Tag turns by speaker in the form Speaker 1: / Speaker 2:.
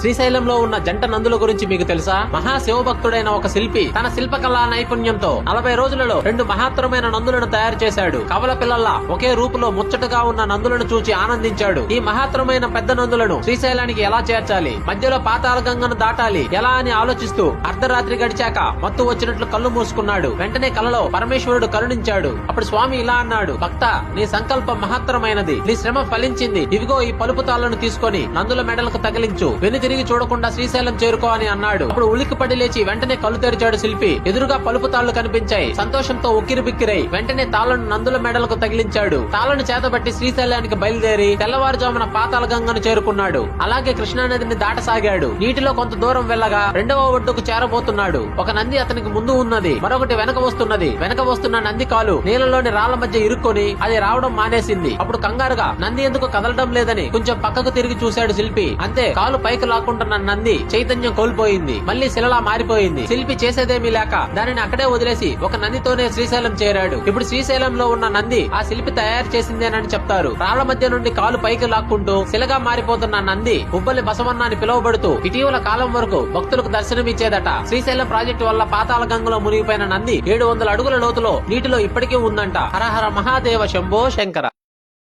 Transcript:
Speaker 1: శ్రీశైలంలో ఉన్న జంట నందుల గురించి మీకు తెలుసా? మహాశివభక్తుడైన ఒక శిల్పి తన శిల్పకళా నైపుణ్యంతో 40 రోజులలో 2 మహత్తరమైన నందులను తయారు చేశాడు. కవల పిల్లల్లా ఒకే రూపులో ముచ్చటగా ఉన్న నందులను చూచి ఆనందించాడు. ఈ మహత్తరమైన పెద్ద నందులను శ్రీశైలానికి ఎలా చేర్చాలి, మధ్యలో పాతాళ గంగను దాటాలి ఎలా అని ఆలోచిస్తూ అర్ధరాత్రి గడిచాక మత్తు వచ్చినట్లు కళ్ళు మూసుకున్నాడు. వెంటనే కలలో పరమేశ్వరుడు కరుణించాడు. అప్పుడు స్వామి ఇలా అన్నాడు, భక్త, నీ సంకల్పం మహత్తరమైనది, నీ శ్రమ ఫలించింది. ఇవిగో ఈ పలుపు తాళ్లను తీసుకొని నందుల మెడలకు తగిలించు, తిరిగి చూడకుండా శ్రీశైలం చేరుకో అని అన్నాడు. అప్పుడు ఉలిక్కిపడి లేచి వెంటనే కళ్ళు తెరిచాడు శిల్పి. ఎదురుగా పలుపు తాళ్లు కనిపించాయి. సంతోషంతో ఉక్కిరిబిక్కిరై వెంటనే తాళ్లను నందుల మెడలకు తగిలించాడు. తాళ్లను చేతబట్టి శ్రీశైలానికి బయలుదేరి తెల్లవారుజామున పాతాళ గంగను చేరుకున్నాడు. అలాగే కృష్ణానదిని దాటసాగాడు. నీటిలో కొంత దూరం వెళ్ళగా 2వ ఒడ్డుకు చేరబోతున్నాడు. ఒక నంది అతనికి ముందు ఉన్నది, మరొకటి వెనక వస్తున్నది. వెనక వస్తున్న నంది కాలు నీళ్లలోని రాళ్ల మధ్య ఇరుక్కొని అది రావడం మానేసింది. అప్పుడు కంగారుగా నంది ఎందుకు కదలడం లేదని కొంచెం పక్కకు తిరిగి చూశాడు శిల్పి. అంతే, కాలు పైకి లాక్కుంటున్న నంది చైతన్యం కోల్పోయింది. మళ్లీ శిలలా మారిపోయింది. శిల్పి చేసేదేమీ లేక దానిని అక్కడే వదిలేసి ఒక నందితోనే శ్రీశైలం చేరాడు. ఇప్పుడు శ్రీశైలంలో ఉన్న నంది ఆ శిల్పి తయారు చేసిందేనని చెప్తారు. రాళ్ల మధ్య నుండి కాలు పైకి లాక్కుంటూ శిలగా మారిపోతున్న నంది ఉబ్బలి బసవన్న అని పిలువబడుతూ ఇటీవల కాలం వరకు భక్తులకు దర్శనమిచ్చేదట. శ్రీశైలం ప్రాజెక్టు వల్ల పాతాళ గంగలో మునిగిపోయిన నంది 700 అడుగుల లోతులో నీటిలో ఇప్పటికీ ఉందంట. హరహర మహాదేవ శంభో శంకర.